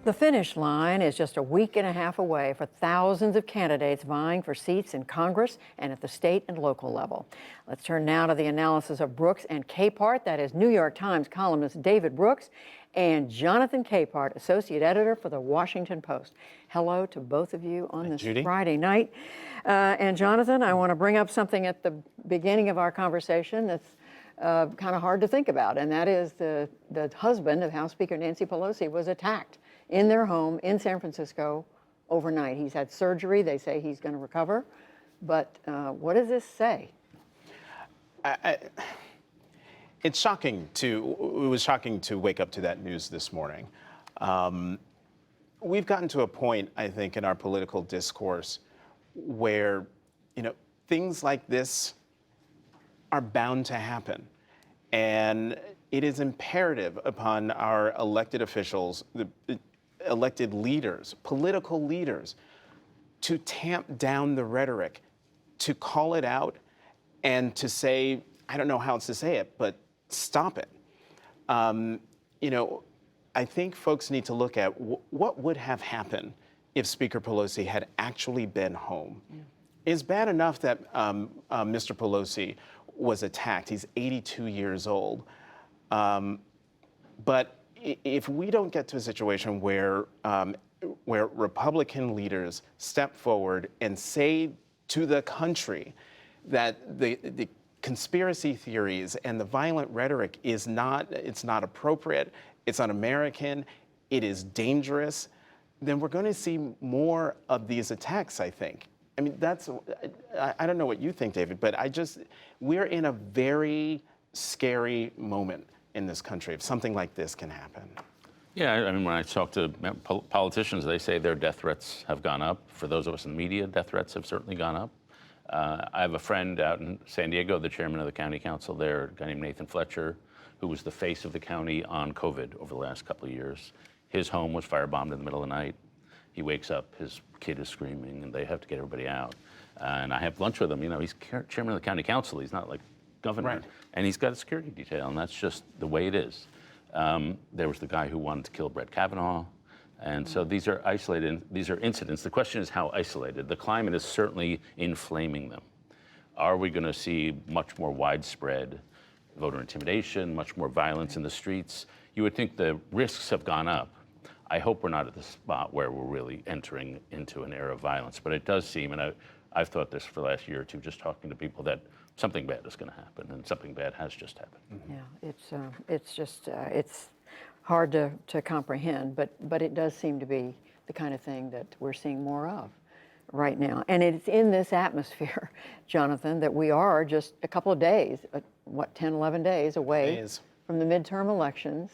The finish line is just a week and a half away for thousands of candidates vying for seats in Congress and at the state and local level. Let's turn now to the analysis of Brooks and Capehart. That is New York Times columnist David Brooks and Jonathan Capehart, associate editor for the Washington Post. Hello to both of you on this Friday night. And Jonathan, I want to bring up something at the beginning of our conversation that's kind of hard to think about, and that is the husband of House Speaker Nancy Pelosi was attacked in their home in San Francisco overnight. He's had surgery. They say he's going to recover. But what does this say? It was shocking to wake up to that news this morning. We've gotten to a point, I think, in our political discourse where, things like this are bound to happen. And it is imperative upon our elected officials, the elected leaders, political leaders, to tamp down the rhetoric, to call it out, and to say, I don't know how else to say it, but stop it. I think folks need to look at what would have happened if Speaker Pelosi had actually been home. Yeah. It's bad enough that Mr. Pelosi was attacked. He's 82 years old. But if we don't get to a situation where Republican leaders step forward and say to the country that the conspiracy theories and the violent rhetoric it's not appropriate, it's un-American, it is dangerous, then we're going to see more of these attacks, I think. I mean, I don't know what you think, David, but we're in a very scary moment in this country if something like this can happen. Yeah, I mean, when I talk to politicians, they say their death threats have gone up. For those of us in the media, death threats have certainly gone up. I have a friend out in San Diego, the chairman of the county council there, a guy named Nathan Fletcher, who was the face of the county on COVID over the last couple of years. His home was firebombed in the middle of the night. He wakes up, his kid is screaming, and they have to get everybody out. And I have lunch with him. He's chairman of the county council. He's not like governor. Right. And he's got a security detail, and that's just the way it is. There was the guy who wanted to kill Brett Kavanaugh. And so these are isolated, these are incidents. The question is how isolated. The climate is certainly inflaming them. Are we going to see much more widespread voter intimidation, much more violence in the streets? You would think the risks have gone up. I hope we're not at the spot where we're really entering into an era of violence, but it does seem, and I've thought this for the last year or two, just talking to people, that something bad is going to happen, and something bad has just happened. Mm-hmm. Yeah, it's hard to comprehend, but it does seem to be the kind of thing that we're seeing more of right now. And it's in this atmosphere, Jonathan, that we are just a couple of days, 10, 11 days away from the midterm elections.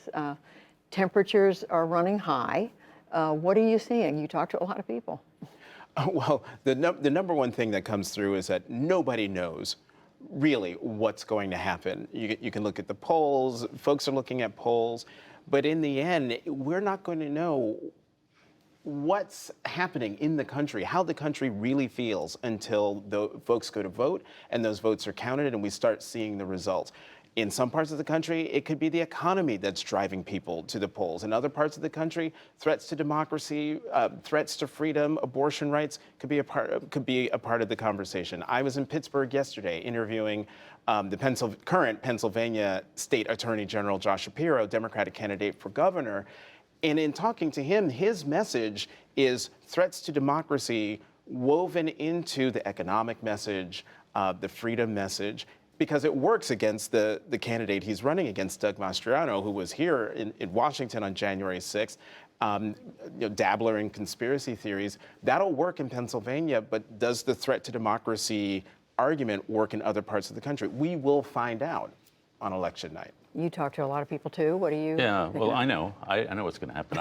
Temperatures are running high. What are you seeing? You talk to a lot of people. Well, the number one thing that comes through is that nobody knows really what's going to happen. You can look at the polls, folks are looking at polls, but in the end, we're not going to know what's happening in the country, how the country really feels until the folks go to vote and those votes are counted and we start seeing the results. In some parts of the country, it could be the economy that's driving people to the polls. In other parts of the country, threats to democracy, threats to freedom, abortion rights could be a part of the conversation. I was in Pittsburgh yesterday interviewing the current Pennsylvania State Attorney General Josh Shapiro, Democratic candidate for governor. And in talking to him, his message is threats to democracy woven into the economic message, the freedom message, because it works against the candidate he's running against, Doug Mastriano, who was here in Washington on January 6th, dabbler in conspiracy theories. That'll work in Pennsylvania, but does the threat to democracy argument work in other parts of the country? We will find out on election night. You talk to a lot of people too. What do you? Yeah, well, I know what's going to happen.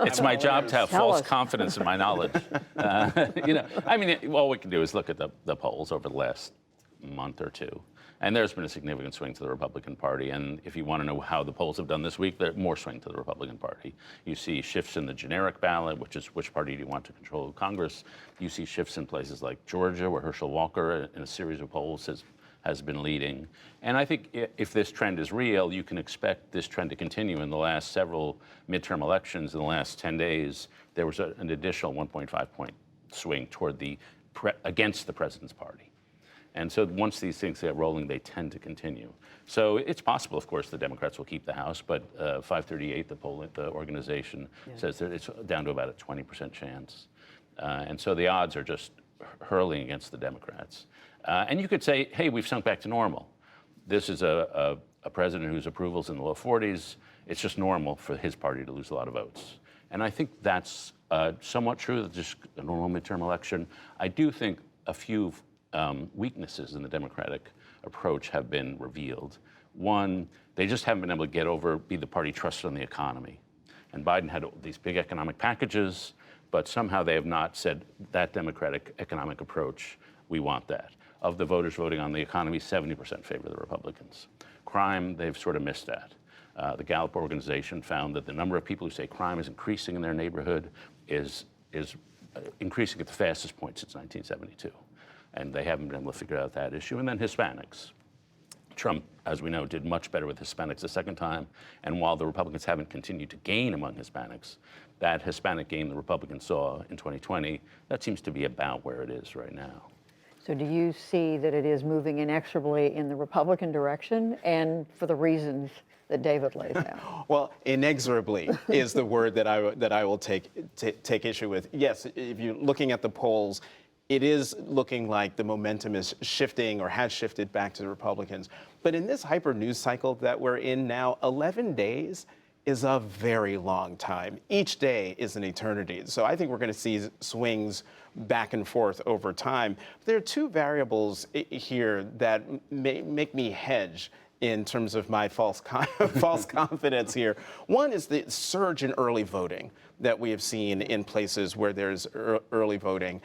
It's my job to have false confidence in my knowledge. I mean, all we can do is look at the polls over the last month or two. And there's been a significant swing to the Republican Party. And if you want to know how the polls have done this week, there's more swing to the Republican Party. You see shifts in the generic ballot, which is which party do you want to control Congress. You see shifts in places like Georgia, where Herschel Walker, in a series of polls, has has been leading. And I think if this trend is real, you can expect this trend to continue. In the last several midterm elections, in the last 10 days, there was an additional 1.5 point swing toward against the president's party. And so once these things get rolling, they tend to continue. So it's possible, of course, the Democrats will keep the House, but 538, the organization, says that it's down to about a 20% chance. And so the odds are just hurling against the Democrats. And you could say, hey, we've sunk back to normal. This is a president whose approval's in the low 40s. It's just normal for his party to lose a lot of votes. And I think that's somewhat true, that just a normal midterm election. I do think a few weaknesses in the Democratic approach have been revealed. One, they just haven't been able to be the party trusted on the economy. And Biden had these big economic packages, but somehow they have not said that Democratic economic approach, we want that. Of the voters voting on the economy, 70% favor the Republicans. Crime, they've sort of missed that. The Gallup organization found that the number of people who say crime is increasing in their neighborhood is increasing at the fastest point since 1972. And they haven't been able to figure out that issue. And then Hispanics. Trump, as we know, did much better with Hispanics the second time. And while the Republicans haven't continued to gain among Hispanics, that Hispanic gain the Republicans saw in 2020, that seems to be about where it is right now. So do you see that it is moving inexorably in the Republican direction, and for the reasons that David lays out? Well, inexorably is the word that I will take issue with. Yes, if you're looking at the polls, it is looking like the momentum is shifting or has shifted back to the Republicans. But in this hyper news cycle that we're in now, 11 days is a very long time. Each day is an eternity. So I think we're going to see swings back and forth over time. There are two variables here that make me hedge in terms of my false confidence here. One is the surge in early voting that we have seen in places where there's early voting.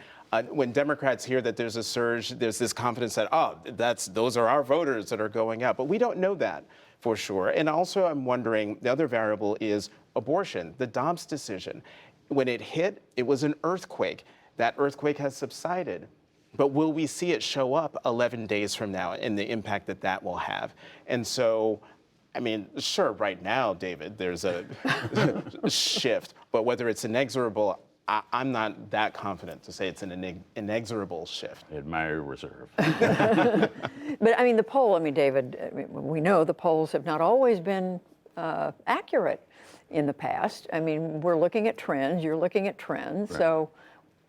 When Democrats hear that there's a surge, there's this confidence that, those are our voters that are going out. But we don't know that for sure. And also I'm wondering, the other variable is abortion, the Dobbs decision. When it hit, it was an earthquake. That earthquake has subsided. But will we see it show up 11 days from now and the impact that that will have? And so, I mean, sure, right now, David, there's a shift. But whether it's inexorable, I'm not that confident to say it's an inexorable shift. I admire your reserve. But I mean, David, we know the polls have not always been accurate in the past. I mean, we're looking at trends, you're looking at trends. Right. So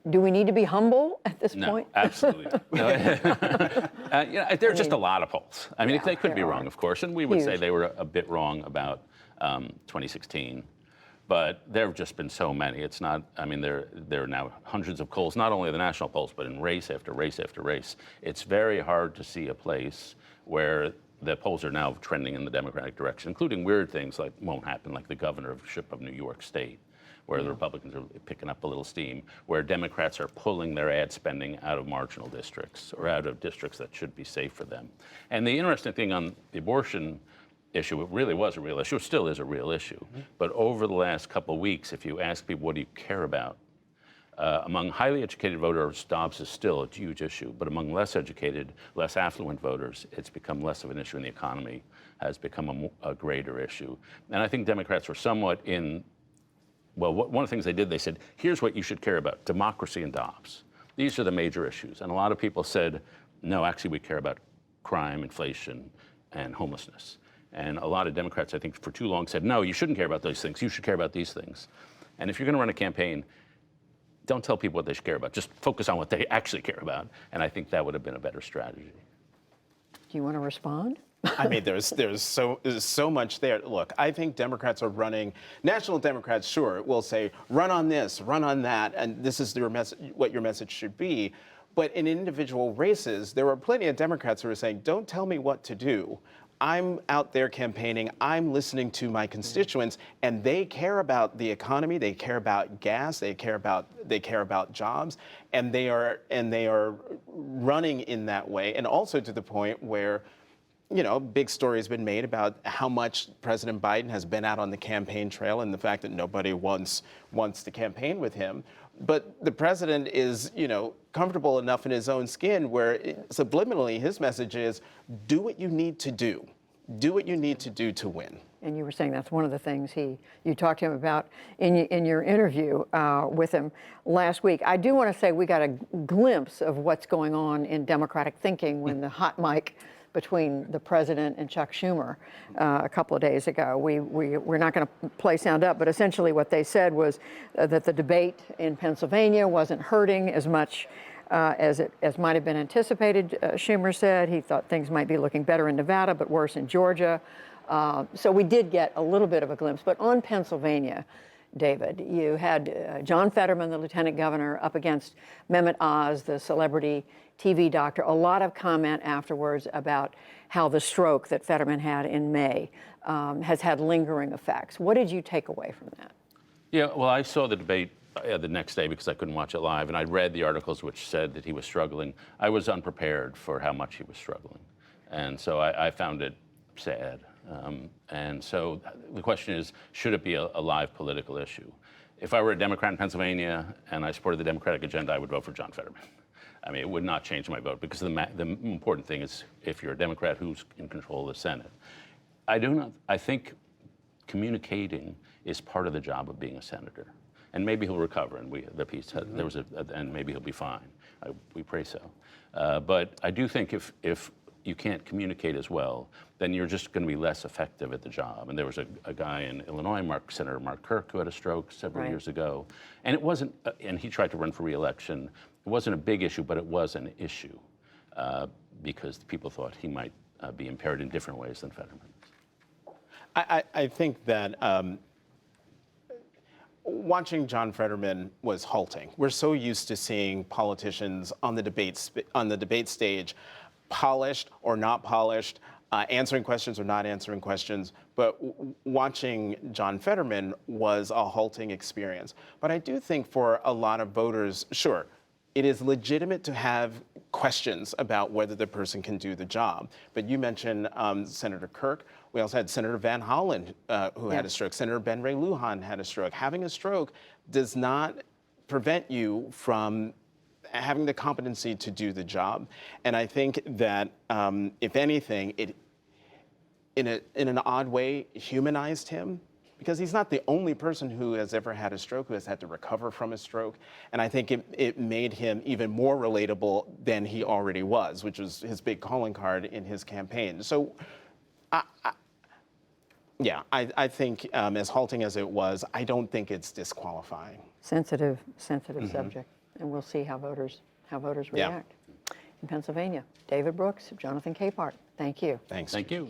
do we need to be humble at this point? Absolutely. No, there are just a lot of polls. I mean, they could be wrong, of course, and we would say they were a bit wrong about 2016. But there have just been so many. It's not, I mean, there are now hundreds of polls, not only the national polls, but in race after race after race. It's very hard to see a place where the polls are now trending in the Democratic direction, including weird things like won't happen, like the governorship of New York State, where the Republicans are picking up a little steam, where Democrats are pulling their ad spending out of marginal districts or out of districts that should be safe for them. And the interesting thing on the abortion issue, it really was a real issue, it still is a real issue. Mm-hmm. But over the last couple of weeks, if you ask people, what do you care about? Among highly educated voters, Dobbs is still a huge issue, but among less educated, less affluent voters, it's become less of an issue, and the economy has become a greater issue. And I think Democrats were somewhat one of the things they did, they said, here's what you should care about, democracy and Dobbs. These are the major issues. And a lot of people said, no, actually we care about crime, inflation, and homelessness. And a lot of Democrats, I think, for too long said, no, you shouldn't care about those things. You should care about these things. And if you're going to run a campaign, don't tell people what they should care about. Just focus on what they actually care about. And I think that would have been a better strategy. Do you want to respond? I mean, there's so much there. Look, I think Democrats are running, national Democrats, sure, will say, run on this, run on that, and this is what your message should be. But in individual races, there are plenty of Democrats who are saying, don't tell me what to do. I'm out there campaigning, I'm listening to my constituents, and they care about the economy, they care about gas, they care about jobs, and they are running in that way, and also to the point where you know, big story has been made about how much President Biden has been out on the campaign trail and the fact that nobody wants to campaign with him. But the president is, you know, comfortable enough in his own skin where subliminally his message is, do what you need to do. Do what you need to do to win. And you were saying that's one of the things you talked to him about in your interview with him last week. I do want to say we got a glimpse of what's going on in Democratic thinking when the hot mic between the president and Chuck Schumer a couple of days ago. We're not going to play sound up, but essentially what they said was that the debate in Pennsylvania wasn't hurting as much as might have been anticipated. Schumer said he thought things might be looking better in Nevada, but worse in Georgia. So we did get a little bit of a glimpse. But on Pennsylvania, David, you had John Fetterman, the lieutenant governor, up against Mehmet Oz, the celebrity TV doctor. A lot of comment afterwards about how the stroke that Fetterman had in May has had lingering effects. What did you take away from that? Yeah, well, I saw the debate the next day because I couldn't watch it live, and I read the articles which said that he was struggling. I was unprepared for how much he was struggling, and so I found it sad. And so the question is, should it be a live political issue? If I were a Democrat in Pennsylvania and I supported the Democratic agenda, I would vote for John Fetterman. I mean, it would not change my vote because the important thing is if you're a Democrat, who's in control of the Senate. I think communicating is part of the job of being a senator. And maybe he'll recover, and the piece there was and maybe he'll be fine. We pray so. But I do think if you can't communicate as well, then you're just going to be less effective at the job. And there was a guy in Illinois, Senator Mark Kirk, who had a stroke several years ago, and it wasn't. And he tried to run for re-election. It wasn't a big issue, but it was an issue because people thought he might be impaired in different ways than Fetterman. I think that watching John Fetterman was halting. We're so used to seeing politicians on the debate stage, polished or not polished, answering questions or not answering questions. But watching John Fetterman was a halting experience. But I do think for a lot of voters, sure, it is legitimate to have questions about whether the person can do the job. But you mentioned Senator Kirk. We also had Senator Van Hollen, who had a stroke. Senator Ben Ray Lujan had a stroke. Having a stroke does not prevent you from having the competency to do the job. And I think that, if anything, it, in an odd way, humanized him, because he's not the only person who has ever had a stroke, who has had to recover from a stroke. And I think it made him even more relatable than he already was, which was his big calling card in his campaign. So, I think as halting as it was, I don't think it's disqualifying. Sensitive subject, and we'll see how voters react. In Pennsylvania, David Brooks, Jonathan Capehart, thank you. Thanks. Thank you.